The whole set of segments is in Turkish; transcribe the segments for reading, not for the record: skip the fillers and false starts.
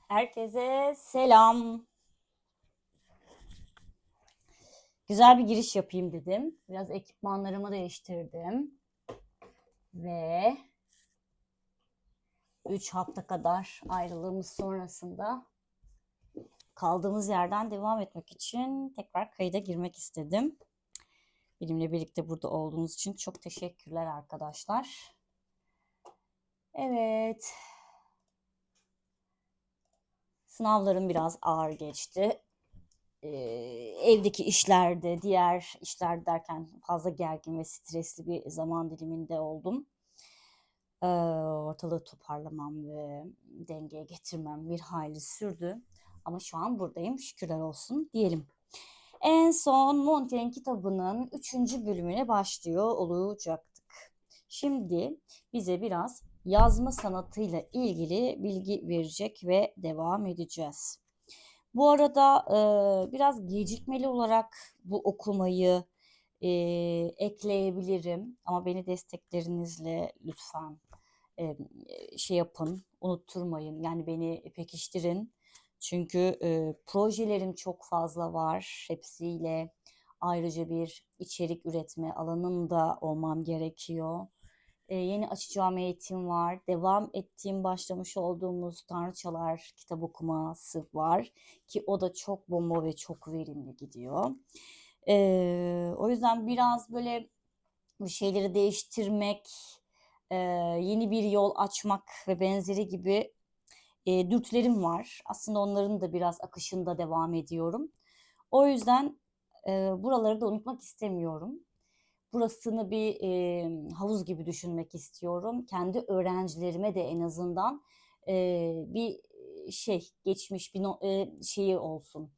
Herkese selam. Güzel bir giriş yapayım dedim. Biraz ekipmanlarımı değiştirdim ve 3 hafta kadar ayrılığımız sonrasında kaldığımız yerden devam etmek için tekrar kayıda girmek istedim. Benimle birlikte burada olduğunuz için çok teşekkürler arkadaşlar. Evet, sınavlarım biraz ağır geçti. Evdeki işlerde, diğer işler derken fazla gergin ve stresli bir zaman diliminde oldum. Ortalığı toparlamam ve dengeye getirmem bir hayli sürdü. Ama şu an buradayım, şükürler olsun diyelim. En son Montaigne kitabının 3. bölümüne başlıyor olacaktık. Şimdi bize biraz yazma sanatıyla ilgili bilgi verecek ve devam edeceğiz. Bu arada biraz gecikmeli olarak bu okumayı ekleyebilirim. Ama beni desteklerinizle lütfen şey yapın, unutturmayın. Yani beni pekiştirin. Çünkü projelerim çok fazla var. Hepsiyle ayrıca bir içerik üretme alanında olmam gerekiyor. Yeni açacağım eğitim var. Devam ettiğim, başlamış olduğumuz Tanrıçalar kitap okuması var. Ki o da çok bomba ve çok verimli gidiyor. O yüzden biraz böyle bir şeyleri değiştirmek, yeni bir yol açmak ve benzeri gibi dürtülerim var. Aslında onların da biraz akışında devam ediyorum. O yüzden buraları da unutmak istemiyorum. Burasını bir havuz gibi düşünmek istiyorum. Kendi öğrencilerime de en azından bir geçmiş bir şeyi olsun.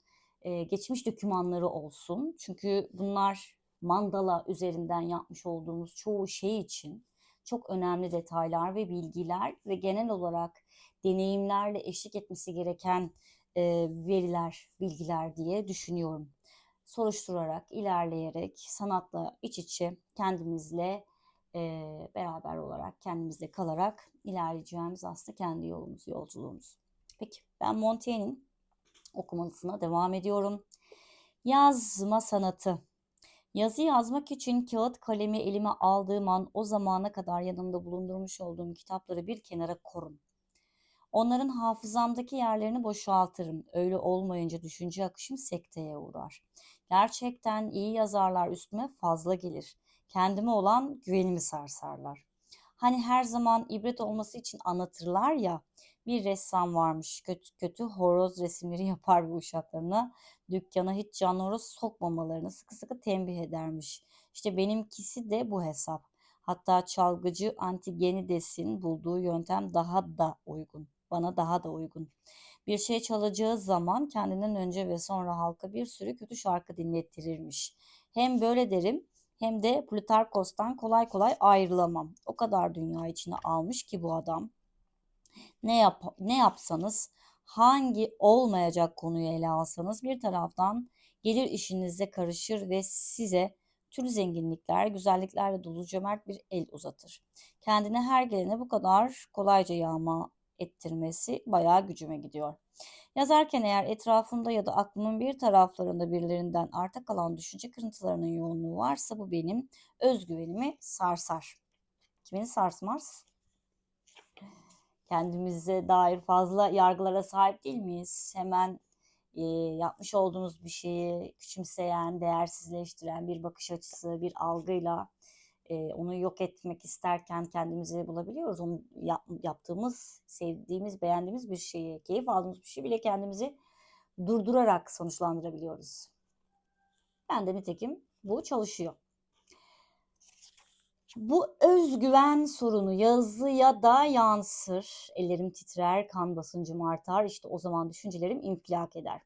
Geçmiş dokümanları olsun. Çünkü bunlar mandala üzerinden yapmış olduğumuz çoğu şey için çok önemli detaylar ve bilgiler ve genel olarak deneyimlerle eşlik etmesi gereken veriler, bilgiler diye düşünüyorum. Soruşturarak, ilerleyerek, sanatla iç içe kendimizle beraber olarak, kendimizle kalarak ilerleyeceğimiz aslında kendi yolumuz, yolculuğumuz. Peki ben Montaigne'in okumalısına devam ediyorum. Yazma sanatı. Yazı yazmak için kağıt kalemi elime aldığım an o zamana kadar yanımda bulundurmuş olduğum kitapları bir kenara korum. Onların hafızamdaki yerlerini boşaltırım. Öyle olmayınca düşünce akışım sekteye uğrar. Gerçekten iyi yazarlar üstüme fazla gelir. Kendime olan güvenimi sarsarlar. Hani her zaman ibret olması için anlatırlar ya, bir ressam varmış, kötü kötü horoz resimleri yapar bu uşaklarına. Dükkana hiç canlı horoz sokmamalarını sıkı sıkı tembih edermiş. İşte benimkisi de bu hesap. Hatta çalgıcı Antigenides'in bulduğu yöntem daha da uygun. Bana daha da uygun. Bir şey çalacağı zaman kendinden önce ve sonra halka bir sürü kötü şarkı dinlettirirmiş. Hem böyle derim hem de Plutarkos'tan kolay kolay ayrılamam. O kadar dünya içine almış ki bu adam. Ne yapsanız, hangi olmayacak konuyu ele alsanız bir taraftan gelir işinize karışır ve size türlü zenginlikler, güzelliklerle dolu cömert bir el uzatır. Kendine her gelene bu kadar kolayca yağma ettirmesi bayağı gücüme gidiyor. Yazarken eğer etrafımda ya da aklımın bir taraflarında birilerinden arta kalan düşünce kırıntılarının yoğunluğu varsa bu benim özgüvenimi sarsar. Kimin sarsmaz? Kendimize dair fazla yargılara sahip değil miyiz? Hemen yapmış olduğumuz bir şeyi küçümseyen, değersizleştiren bir bakış açısı, bir algıyla onu yok etmek isterken kendimizi bulabiliyoruz. Onu yaptığımız, sevdiğimiz, beğendiğimiz bir şeyi, keyif aldığımız bir şey bile kendimizi durdurarak sonuçlandırabiliyoruz. Ben de nitekim bu çalışıyor. Bu özgüven sorunu yazıya da yansır. Ellerim titrer, kan basıncım artar. İşte o zaman düşüncelerim infilak eder.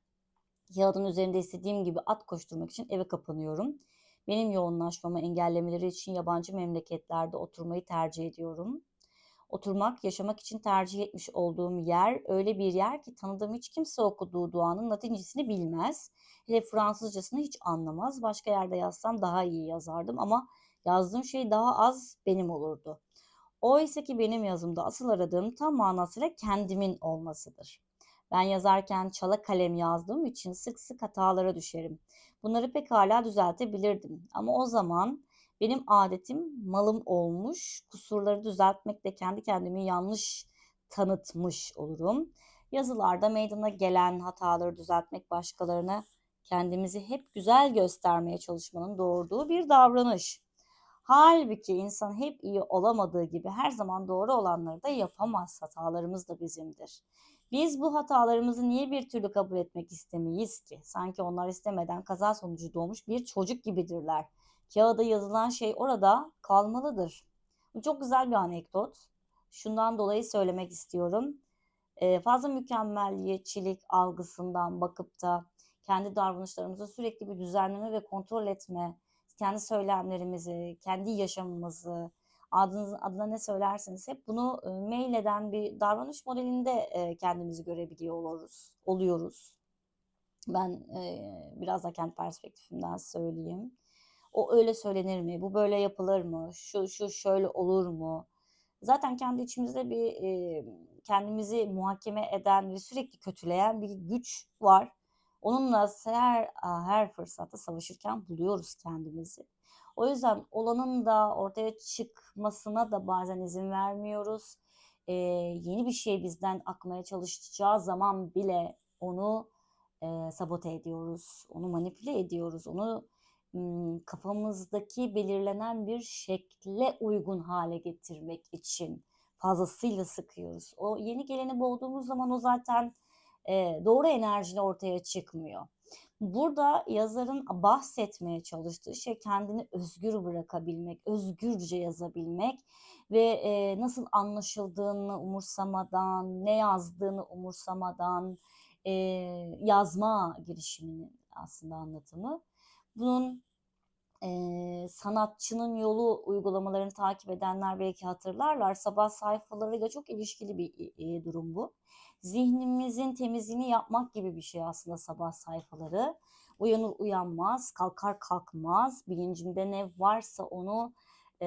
Kağıdın üzerinde istediğim gibi at koşturmak için eve kapanıyorum. Benim yoğunlaşmamı engellemeleri için yabancı memleketlerde oturmayı tercih ediyorum. Oturmak, yaşamak için tercih etmiş olduğum yer öyle bir yer ki tanıdığım hiç kimse okuduğu duanın Latincesini bilmez. Hele Fransızcasını hiç anlamaz. Başka yerde yazsam daha iyi yazardım ama yazdığım şey daha az benim olurdu. Oysa ki benim yazımda asıl aradığım tam manasıyla kendimin olmasıdır. Ben yazarken çala kalem yazdığım için sık sık hatalara düşerim. Bunları pekala düzeltebilirdim. Ama o zaman benim adetim malım olmuş. Kusurları düzeltmekle kendi kendimi yanlış tanıtmış olurum. Yazılarda meydana gelen hataları düzeltmek başkalarına kendimizi hep güzel göstermeye çalışmanın doğurduğu bir davranış. Halbuki insan hep iyi olamadığı gibi her zaman doğru olanları da yapamaz. Hatalarımız da bizimdir. Biz bu hatalarımızı niye bir türlü kabul etmek istemeyiz ki? Sanki onlar istemeden kaza sonucu doğmuş bir çocuk gibidirler. Kağıda yazılan şey orada kalmalıdır. Bu çok güzel bir anekdot. Şundan dolayı söylemek istiyorum. Fazla mükemmeliyetçilik algısından bakıp da kendi davranışlarımızı sürekli bir düzenleme ve kontrol etme, kendi söylemlerimizi, kendi yaşamımızı, adına ne söylerseniz hep bunu meyleden bir davranış modelinde kendimizi oluyoruz. Ben biraz da kendi perspektifimden söyleyeyim. O öyle söylenir mi? Bu böyle yapılır mı? Şu şöyle olur mu? Zaten kendi içimizde bir kendimizi muhakeme eden ve sürekli kötüleyen bir güç var. Onunla her fırsatta savaşırken buluyoruz kendimizi. O yüzden olanın da ortaya çıkmasına da bazen izin vermiyoruz. Yeni bir şey bizden akmaya çalışacağı zaman bile onu sabote ediyoruz, onu manipüle ediyoruz, onu kafamızdaki belirlenen bir şekle uygun hale getirmek için fazlasıyla sıkıyoruz. O yeni geleni boğduğumuz zaman o zaten doğru enerjiyle ortaya çıkmıyor. Burada yazarın bahsetmeye çalıştığı şey kendini özgür bırakabilmek, özgürce yazabilmek ve nasıl anlaşıldığını umursamadan, ne yazdığını umursamadan yazma girişiminin aslında anlatımı. Bunun sanatçının yolu uygulamalarını takip edenler belki hatırlarlar. Sabah sayfalarıyla çok ilişkili bir durum bu. Zihnimizin temizliğini yapmak gibi bir şey aslında sabah sayfaları. Uyanır uyanmaz, kalkar kalkmaz, bilincimde ne varsa onu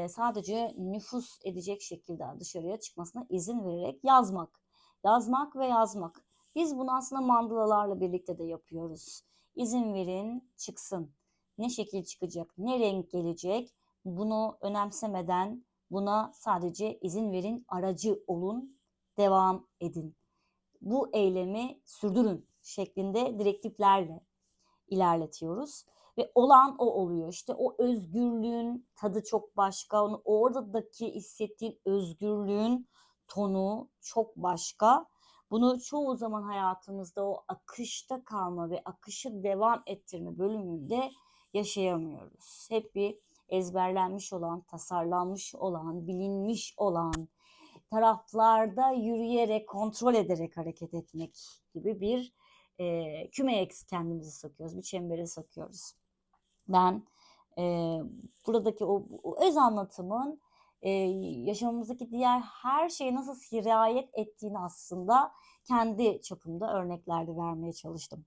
sadece nüfuz edecek şekilde dışarıya çıkmasına izin vererek yazmak. Yazmak ve yazmak. Biz bunu aslında mandalalarla birlikte de yapıyoruz. İzin verin, çıksın. Ne şekil çıkacak, ne renk gelecek, bunu önemsemeden buna sadece izin verin, aracı olun, devam edin. Bu eylemi sürdürün şeklinde direktiflerle ilerletiyoruz ve olan o oluyor. İşte o özgürlüğün tadı çok başka. Oradaki hissettiğin özgürlüğün tonu çok başka. Bunu çoğu zaman hayatımızda o akışta kalma ve akışı devam ettirme bölümünde yaşayamıyoruz. Hep bir ezberlenmiş olan, tasarlanmış olan, bilinmiş olan taraflarda yürüyerek, kontrol ederek hareket etmek gibi bir kümeye kendimizi sokuyoruz, bir çembere sokuyoruz. Ben buradaki o öz anlatımın yaşamımızdaki diğer her şeye nasıl sirayet ettiğini aslında kendi çapımda örneklerde vermeye çalıştım.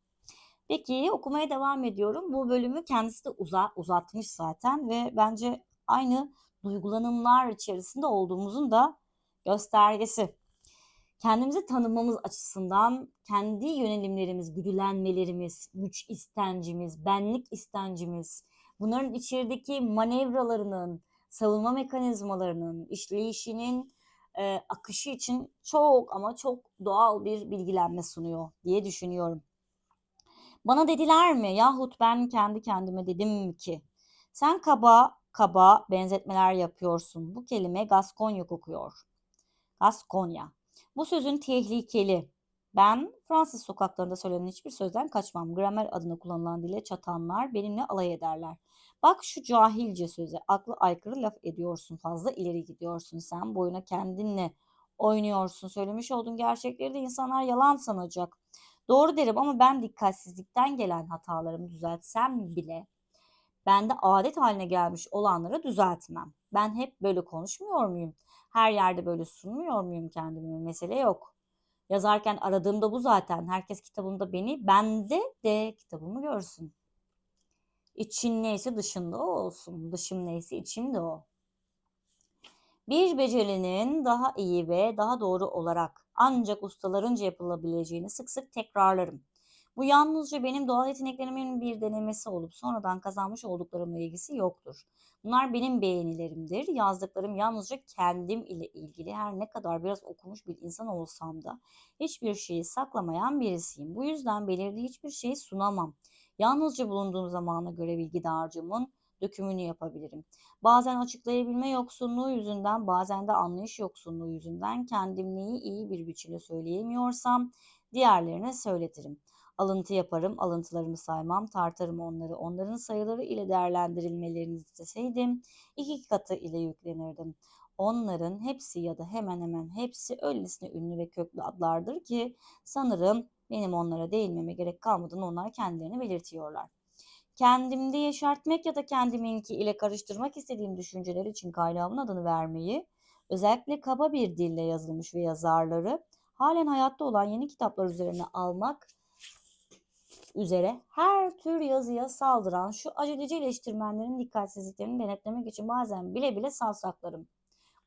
Peki okumaya devam ediyorum. Bu bölümü kendisi de uzatmış zaten ve bence aynı duygulanımlar içerisinde olduğumuzun da göstergesi. Kendimizi tanımamız açısından kendi yönelimlerimiz, güdülenmelerimiz, güç istencimiz, benlik istencimiz, bunların içerideki manevralarının, savunma mekanizmalarının, işleyişinin akışı için çok ama çok doğal bir bilgilenme sunuyor diye düşünüyorum. Bana dediler mi yahut ben kendi kendime dedim ki sen kaba kaba benzetmeler yapıyorsun. Bu kelime Gaskonya kokuyor. Gaskonya. Bu sözün tehlikeli. Ben Fransız sokaklarında söylenen hiçbir sözden kaçmam. Gramer adına kullanılan dile çatanlar benimle alay ederler. Bak şu cahilce söze, aklı aykırı laf ediyorsun, fazla ileri gidiyorsun sen, boyuna kendinle oynuyorsun. Söylemiş olduğun gerçekleri de insanlar yalan sanacak. Doğru derim ama ben dikkatsizlikten gelen hatalarımı düzeltsem bile bende adet haline gelmiş olanları düzeltmem. Ben hep böyle konuşmuyor muyum? Her yerde böyle sunmuyor muyum kendimi? Mesele yok. Yazarken aradığım da bu zaten. Herkes kitabında beni, bende de kitabımı görsün. İçin neyse dışında o olsun. Dışım neyse içimde o. Bir becerinin daha iyi ve daha doğru olarak ancak ustalarınca yapılabileceğini sık sık tekrarlarım. Bu yalnızca benim doğal yeteneklerimin bir denemesi olup sonradan kazanmış olduklarımla ilgisi yoktur. Bunlar benim beğenilerimdir. Yazdıklarım yalnızca kendim ile ilgili, her ne kadar biraz okumuş bir insan olsam da hiçbir şeyi saklamayan birisiyim. Bu yüzden belirli hiçbir şeyi sunamam. Yalnızca bulunduğum zamana göre bilgi dağarcığımın dökümünü yapabilirim. Bazen açıklayabilme yoksunluğu yüzünden, bazen de anlayış yoksunluğu yüzünden kendimliği iyi bir biçimde söyleyemiyorsam diğerlerine söyletirim. Alıntı yaparım, alıntılarımı saymam, tartarım onları. Onların sayıları ile değerlendirilmelerini isteseydim 2 katı ile yüklenirdim. Onların hepsi ya da hemen hemen hepsi öylesine ünlü ve köklü adlardır ki sanırım benim onlara değinmeme gerek kalmadığını onlar kendilerini belirtiyorlar. Kendimde yeşertmek ya da kendiminki ile karıştırmak istediğim düşünceler için kaynağımın adını vermeyi, özellikle kaba bir dille yazılmış ve yazarları halen hayatta olan yeni kitaplar üzerine almak üzere her tür yazıya saldıran şu aceleci eleştirmenlerin dikkatsizliklerini denetlemek için bazen bile bile savsaklarım.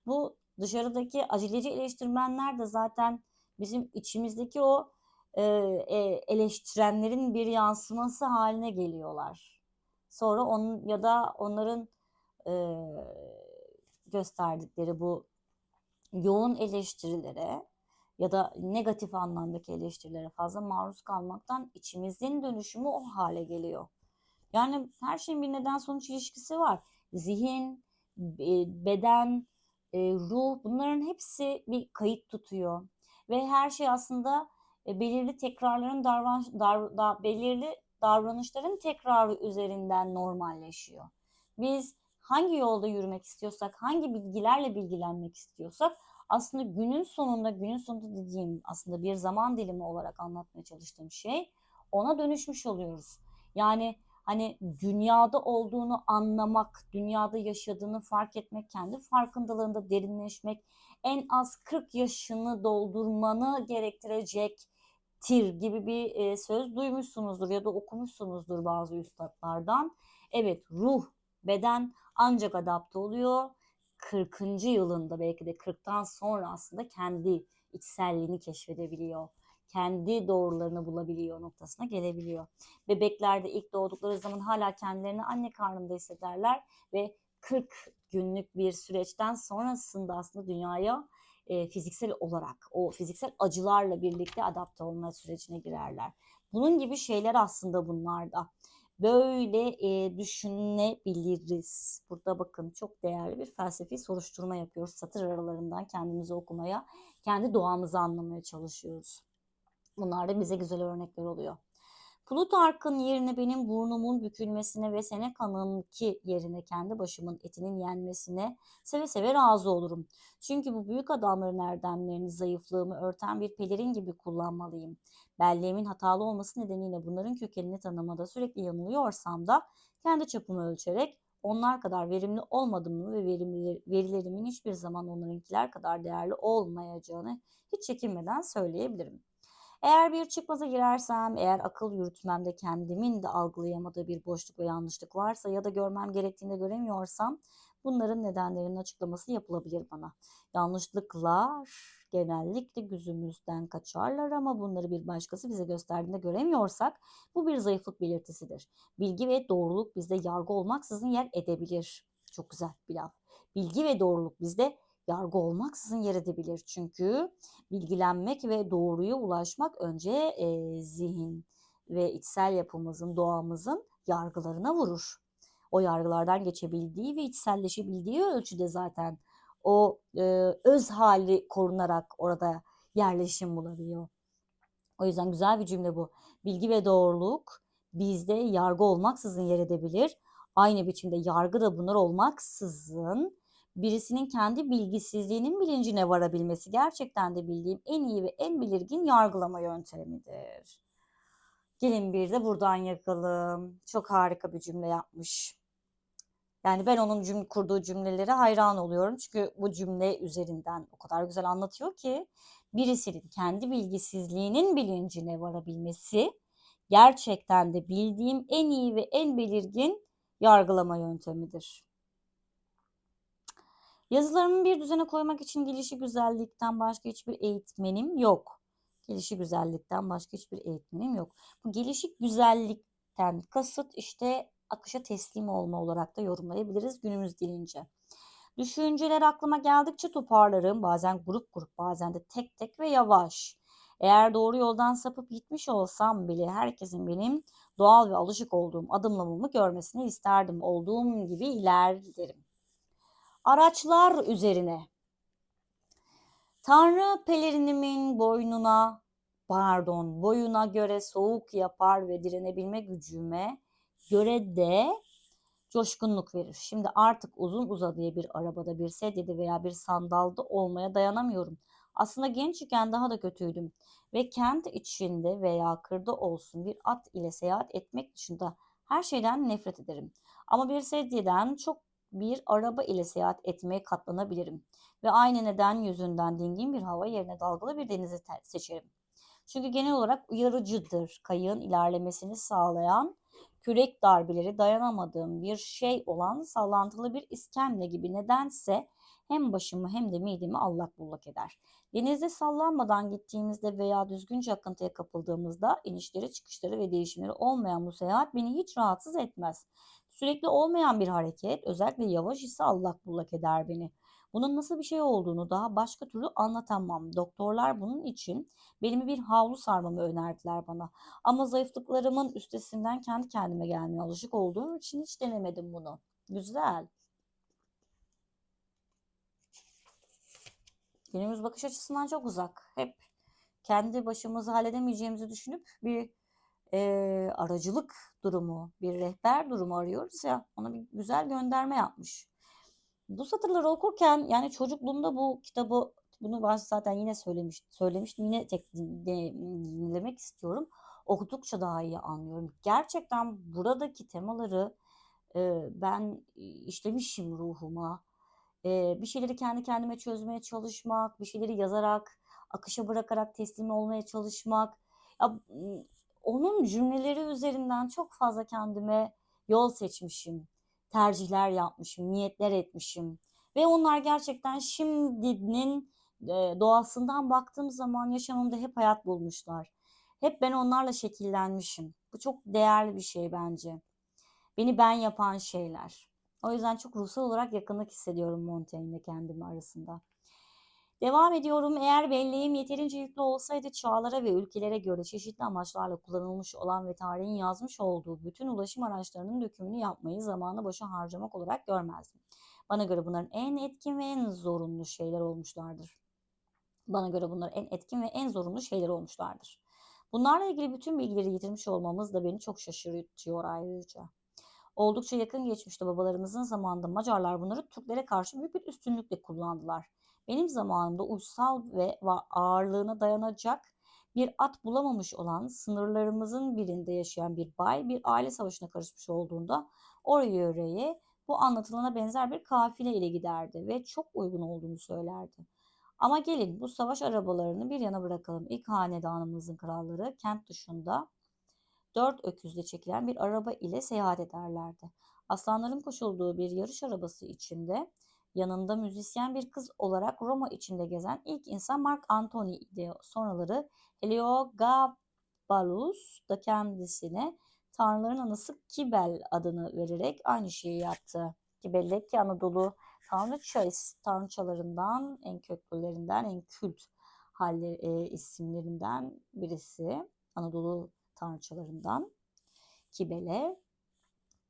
Bu dışarıdaki aceleci eleştirmenler de zaten bizim içimizdeki o eleştirenlerin bir yansıması haline geliyorlar. Sonra onun ya da onların e, gösterdikleri bu yoğun eleştirilere ya da negatif anlamdaki eleştirilere fazla maruz kalmaktan içimizin dönüşümü o hale geliyor. Yani her şeyin bir neden sonuç ilişkisi var. Zihin, beden, ruh, bunların hepsi bir kayıt tutuyor. Ve her şey aslında belirli tekrarların belirli davranışların tekrarı üzerinden normalleşiyor. Biz hangi yolda yürümek istiyorsak, hangi bilgilerle bilgilenmek istiyorsak aslında günün sonunda dediğim aslında bir zaman dilimi olarak anlatmaya çalıştığım şey ona dönüşmüş oluyoruz. Yani hani dünyada olduğunu anlamak, dünyada yaşadığını fark etmek, kendi farkındalığında derinleşmek, en az 40 yaşını doldurmanı gerektirecektir gibi bir söz duymuşsunuzdur ya da okumuşsunuzdur bazı üstadlardan. Evet, ruh, beden ancak adapte oluyor 40. yılında, belki de 40'tan sonra aslında kendi içselliğini keşfedebiliyor. Kendi doğrularını bulabiliyor noktasına gelebiliyor. Bebekler de ilk doğdukları zaman hala kendilerini anne karnında hissederler ve 40 günlük bir süreçten sonrasında aslında dünyaya fiziksel olarak o fiziksel acılarla birlikte adapte olma sürecine girerler. Bunun gibi şeyler aslında bunlar da. Böyle düşünebiliriz. Burada bakın çok değerli bir felsefi soruşturma yapıyoruz. Satır aralarından kendimizi okumaya, kendi doğamızı anlamaya çalışıyoruz. Bunlar da bize güzel örnekler oluyor. Plutark'ın yerine benim burnumun bükülmesine ve Seneca'nınki yerine kendi başımın etinin yenmesine seve seve razı olurum. Çünkü bu büyük adamların erdemlerini zayıflığımı örten bir pelerin gibi kullanmalıyım. Belleğimin hatalı olması nedeniyle bunların kökenini tanımada sürekli yanılıyorsam da kendi çapımı ölçerek onlar kadar verimli olmadığımı ve verilerimin hiçbir zaman onlarınkiler kadar değerli olmayacağını hiç çekinmeden söyleyebilirim. Eğer bir çıkmaza girersem, eğer akıl yürütmemde kendimin de algılayamadığı bir boşluk ve yanlışlık varsa ya da görmem gerektiğinde göremiyorsam bunların nedenlerinin açıklaması yapılabilir bana. Yanlışlıklar genellikle gözümüzden kaçarlar ama bunları bir başkası bize gösterdiğinde göremiyorsak bu bir zayıflık belirtisidir. Bilgi ve doğruluk bizde yargı olmaksızın yer edebilir. Çok güzel bir laf. Bilgi ve doğruluk bizde yargı olmaksızın yer edebilir. Çünkü bilgilenmek ve doğruya ulaşmak önce zihin ve içsel yapımızın, doğamızın yargılarına vurur. O yargılardan geçebildiği ve içselleşebildiği ölçüde zaten o öz hali korunarak orada yerleşim bulabiliyor. O yüzden güzel bir cümle bu. Bilgi ve doğruluk bizde yargı olmaksızın yer edebilir. Aynı biçimde yargı da bunlar olmaksızın birisinin kendi bilgisizliğinin bilincine varabilmesi gerçekten de bildiğim en iyi ve en belirgin yargılama yöntemidir. Gelin bir de buradan yakalım. Çok harika bir cümle yapmış. Yani ben onun kurduğu cümlelere hayran oluyorum. Çünkü bu cümle üzerinden o kadar güzel anlatıyor ki birisinin kendi bilgisizliğinin bilincine varabilmesi gerçekten de bildiğim en iyi ve en belirgin yargılama yöntemidir. Yazılarımı bir düzene koymak için gelişigüzellikten başka hiçbir eğitmenim yok. Gelişigüzellikten başka hiçbir eğitmenim yok. Bu gelişigüzellikten kasıt işte akışa teslim olma olarak da yorumlayabiliriz günümüz dilince. Düşünceler aklıma geldikçe toparlarım. Bazen grup grup, bazen de tek tek ve yavaş. Eğer doğru yoldan sapıp gitmiş olsam bile herkesin benim doğal ve alışık olduğum adımlamamı görmesini isterdim. Olduğum gibi ilerlerim. Araçlar üzerine. Tanrı pelerinimin boyuna göre soğuk yapar ve direnebilme gücüme göre de coşkunluk verir. Şimdi artık uzun uzadıya bir arabada, bir sedyede veya bir sandalda olmaya dayanamıyorum. Aslında gençken daha da kötüydüm ve kent içinde veya kırda olsun bir at ile seyahat etmek dışında her şeyden nefret ederim. Ama bir sedyeden çok bir araba ile seyahat etmeye katlanabilirim ve aynı neden yüzünden dingin bir hava yerine dalgalı bir denizi seçerim. Çünkü genel olarak uyarıcıdır. Kayığın ilerlemesini sağlayan kürek darbeleri dayanamadığım bir şey olan sallantılı bir iskemle gibi nedense hem başımı hem de midemi allak bullak eder. Denizde sallanmadan gittiğimizde veya düzgünce akıntıya kapıldığımızda inişleri çıkışları ve değişimleri olmayan bu seyahat beni hiç rahatsız etmez. Sürekli olmayan bir hareket, özellikle yavaş ise allak bullak eder beni. Bunun nasıl bir şey olduğunu daha başka türlü anlatamam. Doktorlar bunun için belimi bir havlu sarmamı önerdiler bana. Ama zayıflıklarımın üstesinden kendi kendime gelmeye alışık olduğum için hiç denemedim bunu. Güzel. Günümüz bakış açısından çok uzak. Hep kendi başımızı halledemeyeceğimizi düşünüp bir aracılık durumu, bir rehber durumu arıyoruz ya. Ona bir güzel gönderme yapmış. Bu satırları okurken yani çocukluğumda bu kitabı bunu ben zaten yine söylemiştim yine dinlemek istiyorum. Okudukça daha iyi anlıyorum. Gerçekten buradaki temaları ben işlemişim ruhuma. Bir şeyleri kendi kendime çözmeye çalışmak, bir şeyleri yazarak, akışa bırakarak teslim olmaya çalışmak. Ya, onun cümleleri üzerinden çok fazla kendime yol seçmişim, tercihler yapmışım, niyetler etmişim. Ve onlar gerçekten şimdinin doğasından baktığım zaman yaşamımda hep hayat bulmuşlar. Hep ben onlarla şekillenmişim. Bu çok değerli bir şey bence. Beni ben yapan şeyler. O yüzden çok ruhsal olarak yakınlık hissediyorum Montaigne'le kendimi arasında. Devam ediyorum. Eğer belleğim yeterince yüklü olsaydı çağlara ve ülkelere göre çeşitli amaçlarla kullanılmış olan ve tarihin yazmış olduğu bütün ulaşım araçlarının dökümünü yapmayı zamanı boşa harcamak olarak görmezdim. Bana göre bunların en etkin ve en zorunlu şeyler olmuşlardır. Bana göre bunlar en etkin ve en zorunlu şeyler olmuşlardır. Bunlarla ilgili bütün bilgileri yitirmiş olmamız da beni çok şaşırtıyor ayrıca. Oldukça yakın geçmişte babalarımızın zamanında Macarlar bunları Türklere karşı büyük bir üstünlükle kullandılar. Benim zamanımda uysal ve ağırlığına dayanacak bir at bulamamış olan sınırlarımızın birinde yaşayan bir bay bir aile savaşına karışmış olduğunda oraya yöreye bu anlatılana benzer bir kafile ile giderdi ve çok uygun olduğunu söylerdi. Ama gelin bu savaş arabalarını bir yana bırakalım. İlk hanedanımızın kralları kent dışında 4 öküzle çekilen bir araba ile seyahat ederlerdi. Aslanların koşulduğu bir yarış arabası içinde yanında müzisyen bir kız olarak Roma içinde gezen ilk insan Mark Antony idi. Sonraları Heliogabalus da kendisine tanrıların anısı Kibel adını vererek aynı şeyi yaptı. Kibellek Anadolu tanrıçalarından, en köklülerinden, en kült isimlerinden birisi. Anadolu tanrıçalarından Kibele.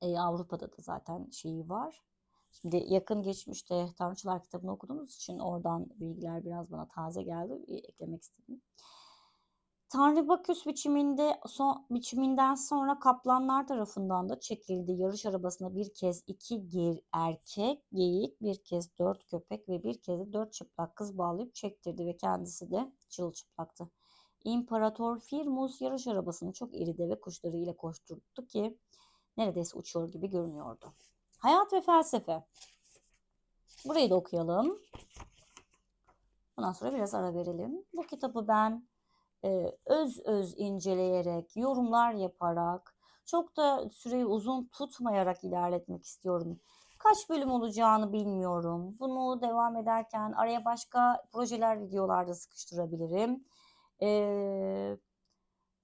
Avrupa'da da zaten şeyi var. Şimdi yakın geçmişte Tanrıçılar kitabını okuduğumuz için oradan bilgiler biraz bana taze geldi. Eklemek istedim. Tanrı Baküs biçiminden sonra kaplanlar tarafından da çekildi. Yarış arabasına bir kez 2 erkek geyik, bir kez 4 köpek ve bir kez de 4 çıplak kız bağlayıp çektirdi ve kendisi de çırılçıplaktı. İmparator Firmus yarış arabasını çok iri deve kuşları ile koşturdu ki neredeyse uçuyor gibi görünüyordu. Hayat ve felsefe. Burayı da okuyalım. Bundan sonra biraz ara verelim. Bu kitabı ben öz inceleyerek, yorumlar yaparak, çok da süreyi uzun tutmayarak ilerletmek istiyorum. Kaç bölüm olacağını bilmiyorum. Bunu devam ederken araya başka projeler, videolar da sıkıştırabilirim.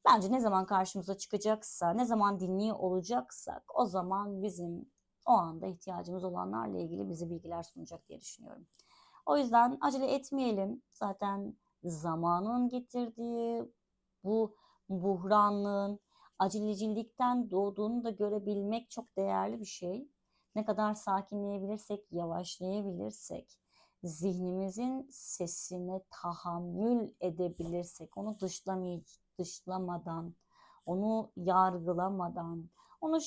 Bence ne zaman karşımıza çıkacaksa, ne zaman dinliyor olacaksak o zaman bizim o anda ihtiyacımız olanlarla ilgili bize bilgiler sunacak diye düşünüyorum. O yüzden acele etmeyelim. Zaten zamanın getirdiği bu buhranlığın acelecilikten doğduğunu da görebilmek çok değerli bir şey. Ne kadar sakinleyebilirsek, yavaşlayabilirsek, zihnimizin sesine tahammül edebilirsek, onu dışlamadan, onu yargılamadan, onu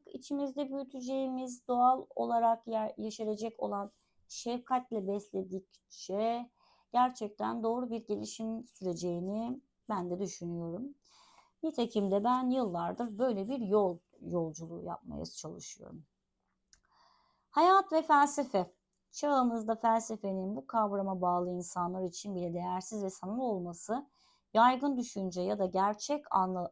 içimizde büyüteceğimiz, doğal olarak yeşerecek olan şefkatle besledikçe gerçekten doğru bir gelişim süreceğini ben de düşünüyorum. Nitekim de ben yıllardır böyle bir yolculuğu yapmaya çalışıyorum. Hayat ve felsefe. Çağımızda felsefenin bu kavrama bağlı insanlar için bile değersiz ve sanal olması, yaygın düşünce ya da gerçek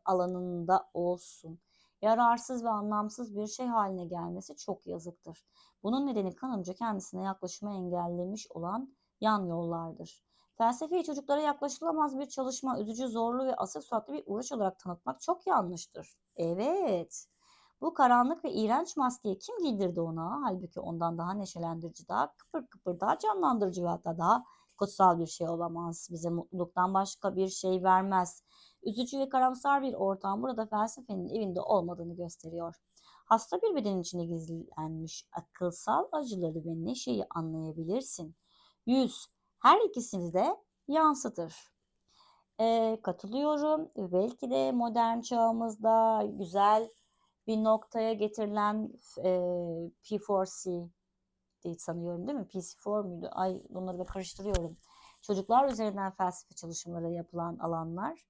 alanında olsun, yararsız ve anlamsız bir şey haline gelmesi çok yazıktır. Bunun nedeni kanımca kendisine yaklaşımı engellemiş olan yan yollardır. Felsefeyi çocuklara yaklaşılamaz bir çalışma, üzücü, zorlu ve asık suratlı bir uğraş olarak tanıtmak çok yanlıştır. Evet. Bu karanlık ve iğrenç maskeyi kim giydirdi ona? Halbuki ondan daha neşelendirici, daha kıpır kıpır, daha canlandırıcı ve hatta daha kutsal bir şey olamaz. Bize mutluluktan başka bir şey vermez. Üzücü ve karamsar bir ortam burada felsefenin evinde olmadığını gösteriyor. Hasta bir bedenin içinde gizlenmiş akılsal acıları ve neşeyi anlayabilirsin. Yüz, her ikisini de yansıtır. Katılıyorum. Belki de modern çağımızda güzel bir noktaya getirilen P4C diye sanıyorum, değil mi? PC4 müydü? Ay, bunları da karıştırıyorum. Çocuklar üzerinden felsefe çalışmaları yapılan alanlar,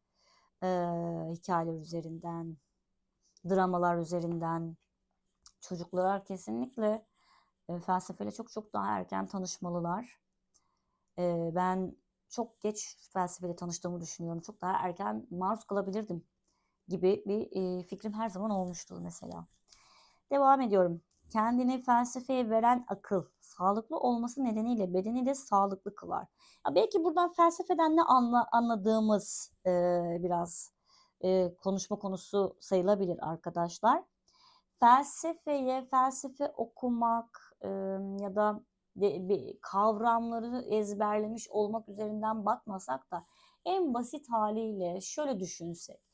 hikayeler üzerinden, dramalar üzerinden çocuklar kesinlikle felsefeyle çok çok daha erken tanışmalılar. Ben çok geç felsefeyle tanıştığımı düşünüyorum. Çok daha erken maruz kalabilirdim gibi bir fikrim her zaman olmuştur mesela. Devam ediyorum. Kendini felsefeye veren akıl, sağlıklı olması nedeniyle bedeni de sağlıklı kılar. Ya belki buradan felsefeden ne anladığımız biraz konuşma konusu sayılabilir arkadaşlar. Felsefe okumak ya da kavramları ezberlemiş olmak üzerinden bakmasak da en basit haliyle şöyle düşünsek.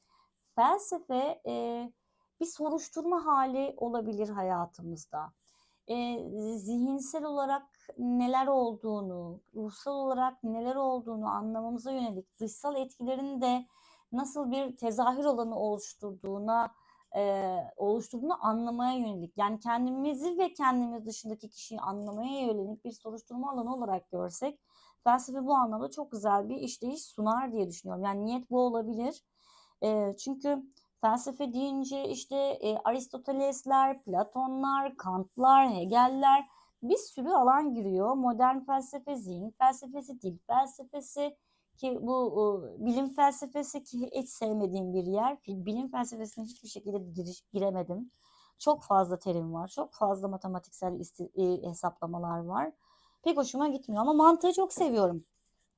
Felsefe bir soruşturma hali olabilir hayatımızda. Zihinsel olarak neler olduğunu, ruhsal olarak neler olduğunu anlamamıza yönelik dışsal etkilerin de nasıl bir tezahür alanı oluşturduğunu anlamaya yönelik. Yani kendimizi ve kendimiz dışındaki kişiyi anlamaya yönelik bir soruşturma alanı olarak görsek, felsefe bu anlamda çok güzel bir işleyiş sunar diye düşünüyorum. Yani niyet bu olabilir. Çünkü felsefe deyince işte Aristotelesler, Platonlar, Kantlar, Hegel'ler bir sürü alan giriyor. Modern felsefe, zihin felsefesi, dil felsefesi ki bu bilim felsefesi ki hiç sevmediğim bir yer. Bilim felsefesine hiçbir şekilde giremedim. Çok fazla terim var, çok fazla matematiksel hesaplamalar var. Pek hoşuma gitmiyor ama mantığı çok seviyorum.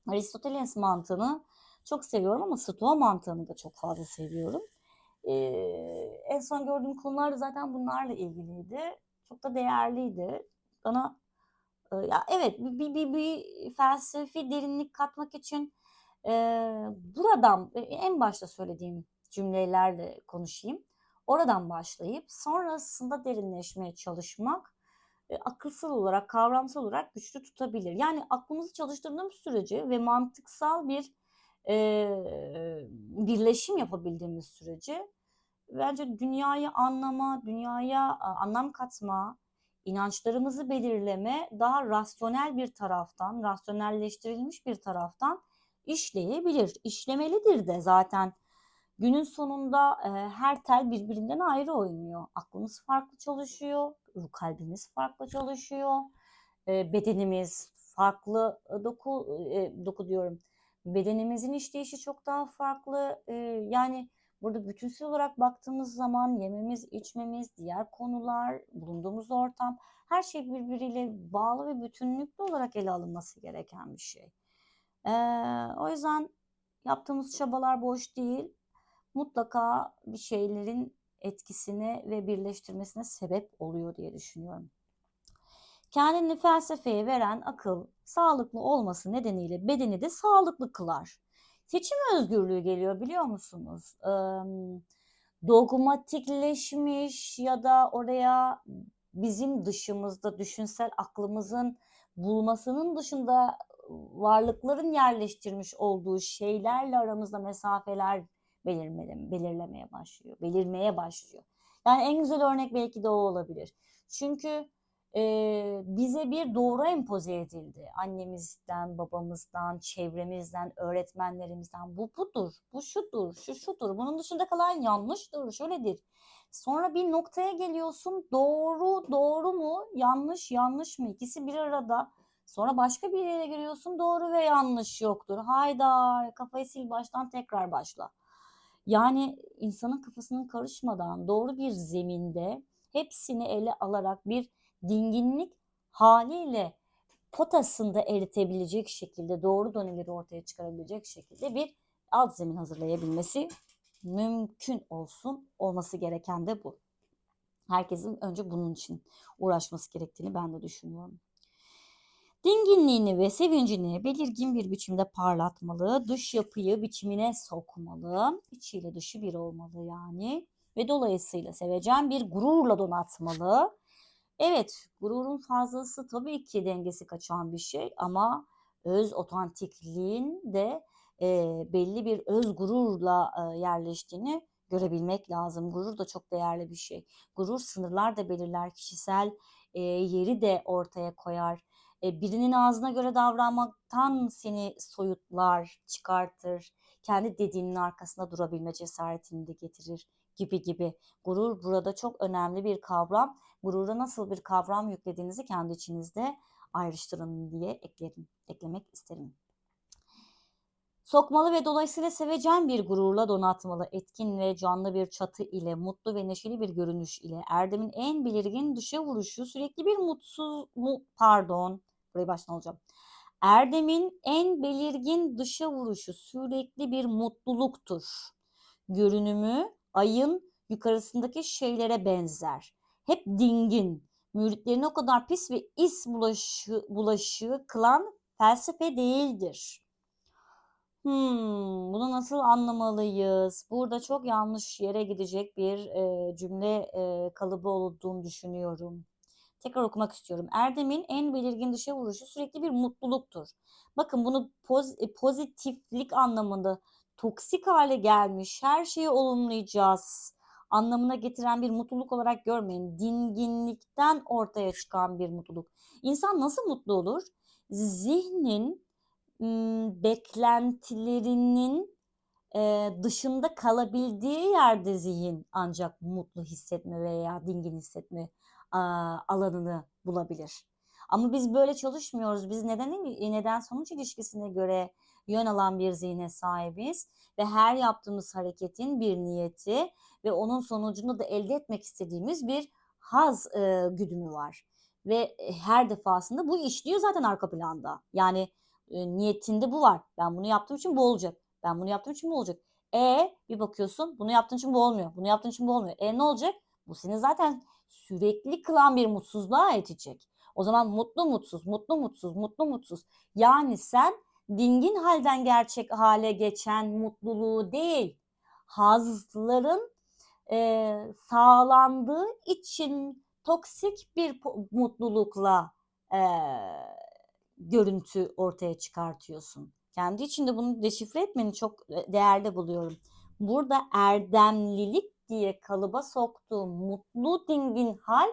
Aristoteles mantığını çok seviyorum ama Stoa mantığını da çok fazla seviyorum. En son gördüğüm konular da zaten bunlarla ilgiliydi. Çok da değerliydi. Bana ya evet bir felsefi derinlik katmak için e, buradan en başta söylediğim cümlelerle konuşayım. Oradan başlayıp sonrasında derinleşmeye çalışmak akılsal olarak, kavramsal olarak güçlü tutabilir. Yani aklımızı çalıştırdığımız sürece ve mantıksal bir birleşim yapabildiğimiz sürece bence dünyayı anlama, dünyaya anlam katma, inançlarımızı belirleme daha rasyonel bir taraftan, rasyonelleştirilmiş bir taraftan işleyebilir. İşlemelidir de zaten. Günün sonunda her tel birbirinden ayrı oynuyor. Aklımız farklı çalışıyor, kalbimiz farklı çalışıyor, bedenimiz farklı doku diyorum. Bedenimizin işleyişi çok daha farklı. Yani Burada bütünsel olarak baktığımız zaman yememiz, içmemiz, diğer konular, bulunduğumuz ortam, her şey birbiriyle bağlı ve bütünlüklü olarak ele alınması gereken bir şey. O yüzden yaptığımız çabalar boş değil. Mutlaka bir şeylerin etkisine ve birleştirmesine sebep oluyor diye düşünüyorum. Kendini felsefeye veren akıl, sağlıklı olması nedeniyle bedeni de sağlıklı kılar. Seçim özgürlüğü geliyor biliyor musunuz? Dogmatikleşmiş ya da oraya bizim dışımızda düşünsel aklımızın bulmasının dışında varlıkların yerleştirmiş olduğu şeylerle aramızda mesafeler belirmeye başlıyor. Yani en güzel örnek belki de o olabilir. Çünkü bize bir doğru empoze edildi. Annemizden, babamızdan, çevremizden, öğretmenlerimizden. Bu budur, bu şudur, şu şudur. Bunun dışında kalan yanlıştır, şöyledir. Sonra bir noktaya geliyorsun. Doğru, doğru mu? Yanlış, yanlış mı? İkisi bir arada. Sonra başka bir yere giriyorsun. Doğru ve yanlış yoktur. Hayda, kafayı sil baştan tekrar başla. Yani insanın kafasının karışmadan doğru bir zeminde hepsini ele alarak bir dinginlik haliyle potasında eritebilecek şekilde doğru dönemleri ortaya çıkarabilecek şekilde bir alt zemin hazırlayabilmesi mümkün olması gereken de bu. Herkesin önce bunun için uğraşması gerektiğini ben de düşünüyorum. Dinginliğini ve sevincini belirgin bir biçimde parlatmalı, dış yapıyı biçimine sokmalı, içiyle dışı bir olmalı yani ve dolayısıyla sevecen bir gururla donatmalı. Evet, gururun fazlası tabii ki dengesi kaçan bir şey ama öz otantikliğin de belli bir öz gururla yerleştiğini görebilmek lazım. Gurur da çok değerli bir şey. Gurur sınırlar da belirler, kişisel yeri de ortaya koyar. Birinin ağzına göre davranmaktan seni soyutlar, çıkartır. Kendi dediğinin arkasında durabilme cesaretini de getirir gibi gibi. Gurur burada çok önemli bir kavram. Gurura nasıl bir kavram yüklediğinizi kendi içinizde ayrıştırın diye eklemek isterim. Sokmalı ve dolayısıyla sevecen bir gururla donatmalı, etkin ve canlı bir çatı ile, mutlu ve neşeli bir görünüş ile, erdemin en belirgin dışa vuruşu sürekli bir burayı baştan alacağım. Erdemin en belirgin dışa vuruşu sürekli bir mutluluktur. Görünümü ayın yukarısındaki şeylere benzer. Hep dingin, müritlerini o kadar pis ve bulaşığı kılan felsefe değildir. Bunu nasıl anlamalıyız? Burada çok yanlış yere gidecek bir cümle kalıbı olduğunu düşünüyorum. Tekrar okumak istiyorum. Erdemin en belirgin dışa vuruşu sürekli bir mutluluktur. Bakın bunu pozitiflik anlamında toksik hale gelmiş, her şeyi olumlayacağız anlamına getiren bir mutluluk olarak görmeyin. Dinginlikten ortaya çıkan bir mutluluk. İnsan nasıl mutlu olur? Zihnin beklentilerinin dışında kalabildiği yerde zihin ancak mutlu hissetme veya dingin hissetme alanını bulabilir. Ama biz böyle çalışmıyoruz. Biz neden sonuç ilişkisine göre yön alan bir zihne sahibiz ve her yaptığımız hareketin bir niyeti ve onun sonucunu da elde etmek istediğimiz bir haz güdümü var. Ve her defasında bu işliyor zaten arka planda. Yani niyetinde bu var. Ben bunu yaptığım için bu olacak. Ben bunu yaptığım için bu olacak. Bir bakıyorsun bunu yaptığın için bu olmuyor. Bunu yaptığın için bu olmuyor. Ne olacak? Bu seni zaten sürekli kılan bir mutsuzluğa itecek. O zaman mutlu mutsuz, mutlu mutsuz, mutlu mutsuz. Yani sen dingin halden gerçek hale geçen mutluluğu değil, hazların sağlandığı için toksik bir mutlulukla görüntü ortaya çıkartıyorsun. Kendi içinde bunu deşifre etmeni çok değerli buluyorum. Burada erdemlilik diye kalıba soktuğum mutlu dingin hal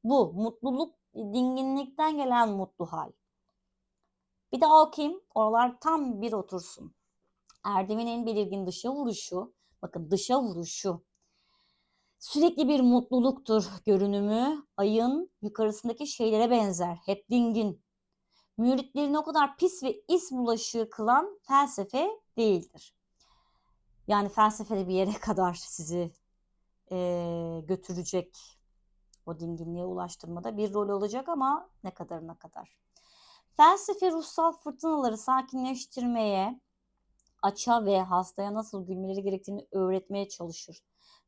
bu. Mutluluk dinginlikten gelen mutlu hal. Bir daha okuyayım. Oralar tam bir otursun. Erdemin en belirgin dışa vuruşu, bakın dışa vuruşu sürekli bir mutluluktur. Görünümü ayın yukarısındaki şeylere benzer. Hep dingin. Müritlerini o kadar pis ve is bulaşığı kılan felsefe değildir. Yani felsefeli bir yere kadar sizi götürecek, o dinginliğe ulaştırmada bir rol olacak ama ne kadarına kadar. Felsefe ruhsal fırtınaları sakinleştirmeye, aça ve hastaya nasıl gülmeleri gerektiğini öğretmeye çalışır.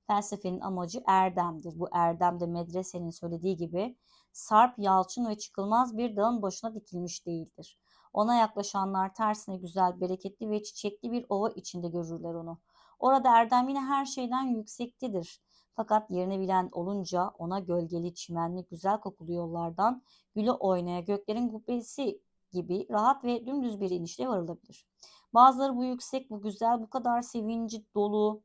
Felsefenin amacı erdemdir. Bu erdem de medresenin söylediği gibi sarp, yalçın ve çıkılmaz bir dağın başına dikilmiş değildir. Ona yaklaşanlar tersine güzel, bereketli ve çiçekli bir ova içinde görürler onu. Orada erdem yine her şeyden yüksektedir. Fakat yerini bilen olunca ona gölgeli, çimenli, güzel kokulu yollardan güle oynaya göklerin kubbesi gibi rahat ve dümdüz bir inişle varılabilir. Bazıları bu yüksek, bu güzel, bu kadar sevinci dolu,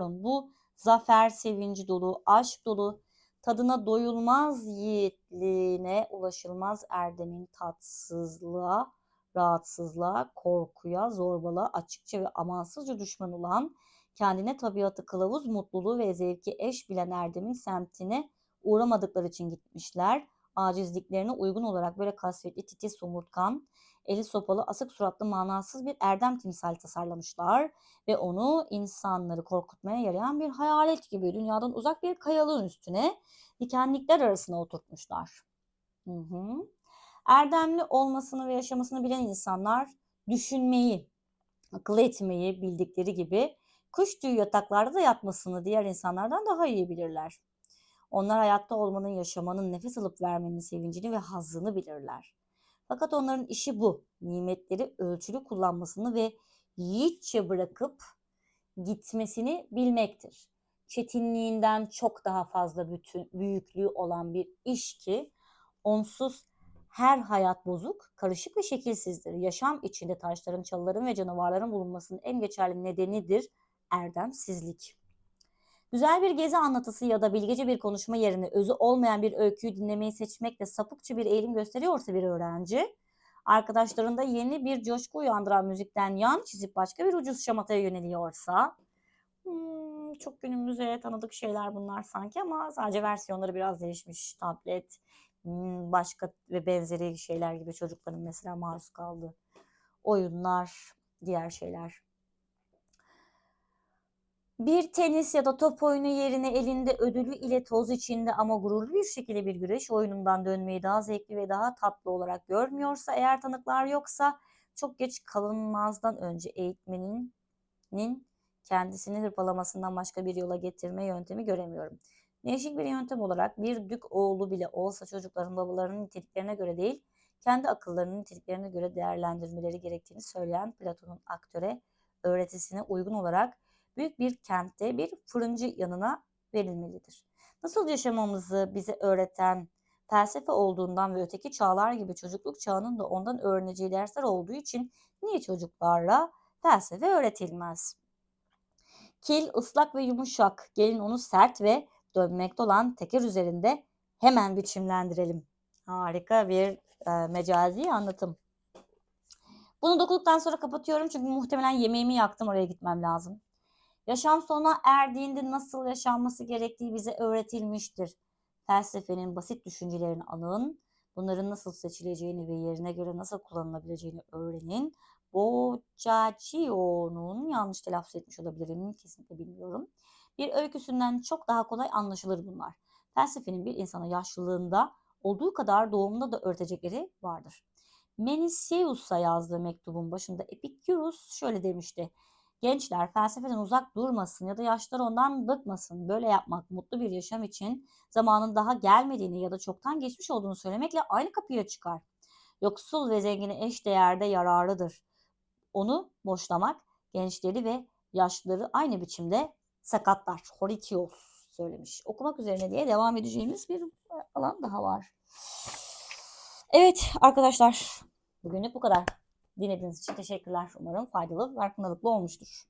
bu zafer sevinci dolu, aşk dolu, tadına doyulmaz yiğitliğine ulaşılmaz erdemin tatsızlığa, rahatsızlığa, korkuya, zorbalığa açıkça ve amansızca düşman olan, kendine tabiatı kılavuz, mutluluğu ve zevki eş bilen erdemin semtine uğramadıkları için gitmişler. Acizliklerine uygun olarak böyle kasvetli, titiz, somurtkan, eli sopalı, asık suratlı, manasız bir erdem timsali tasarlamışlar ve onu insanları korkutmaya yarayan bir hayalet gibi dünyadan uzak bir kayalığın üstüne dikenlikler arasına oturtmuşlar. Hı hı. Erdemli olmasını ve yaşamasını bilen insanlar düşünmeyi, akıl etmeyi bildikleri gibi kuş tüyü yataklarda da yatmasını diğer insanlardan daha iyi bilirler. Onlar hayatta olmanın, yaşamanın, nefes alıp vermenin sevincini ve hazzını bilirler. Fakat onların işi bu. Nimetleri ölçülü kullanmasını ve yiğitçe bırakıp gitmesini bilmektir. Çetinliğinden çok daha fazla büyüklüğü olan bir iş ki onsuz her hayat bozuk, karışık ve şekilsizdir. Yaşam içinde taşların, çalıların ve canavarların bulunmasının en geçerli nedenidir erdemsizlik. Güzel bir gezi anlatısı ya da bilgece bir konuşma yerine özü olmayan bir öyküyü dinlemeyi seçmekle sapıkça bir eğilim gösteriyorsa bir öğrenci, arkadaşlarında yeni bir coşku uyandıran müzikten yan çizip başka bir ucuz şamataya yöneliyorsa, çok günümüze tanıdık şeyler bunlar sanki ama sadece versiyonları biraz değişmiş. Tablet, başka ve benzeri şeyler gibi çocukların mesela maruz kaldığı oyunlar, diğer şeyler. Bir tenis ya da top oyunu yerine elinde ödülü ile toz içinde ama gururlu bir şekilde bir güreş oyunundan dönmeyi daha zevkli ve daha tatlı olarak görmüyorsa, eğer tanıklar yoksa, çok geç kalınmazdan önce eğitmeninin kendisini hırpalamasından başka bir yola getirme yöntemi göremiyorum. Değişik bir yöntem olarak bir dük oğlu bile olsa çocukların babalarının niteliklerine göre değil, kendi akıllarının niteliklerine göre değerlendirmeleri gerektiğini söyleyen Platon'un aktöre öğretisine uygun olarak büyük bir kentte bir fırıncı yanına verilmelidir. Nasıl yaşamamızı bize öğreten felsefe olduğundan ve öteki çağlar gibi çocukluk çağının da ondan öğreneceği dersler olduğu için niye çocuklarla felsefe öğretilmez? Kil ıslak ve yumuşak. Gelin onu sert ve dönmekte olan teker üzerinde hemen biçimlendirelim. Harika bir mecazi anlatım. Bunu dokuduktan sonra kapatıyorum çünkü muhtemelen yemeğimi yaktım, oraya gitmem lazım. Yaşam sona erdiğinde nasıl yaşanması gerektiği bize öğretilmiştir. Felsefenin basit düşüncelerini alın, bunların nasıl seçileceğini ve yerine göre nasıl kullanılabileceğini öğrenin. Boccacio'nun, yanlış telaffuz etmiş olabilirim, kesinlikle bilmiyorum, bir öyküsünden çok daha kolay anlaşılır bunlar. Felsefenin bir insana yaşlılığında olduğu kadar doğumunda da öğretecekleri vardır. Menisius'a yazdığı mektubun başında Epikürus şöyle demişti: gençler felsefeden uzak durmasın ya da yaşlılar ondan bıkmasın. Böyle yapmak mutlu bir yaşam için zamanın daha gelmediğini ya da çoktan geçmiş olduğunu söylemekle aynı kapıya çıkar. Yoksul ve zengini eş değerde yararlıdır. Onu boşlamak gençleri ve yaşlıları aynı biçimde sakatlar. Horatius söylemiş. Okumak üzerine diye devam edeceğimiz bir alan daha var. Evet arkadaşlar, bugünlük bu kadar. Dinlediğiniz için teşekkürler. Umarım faydalı, farkındalıklı olmuştur.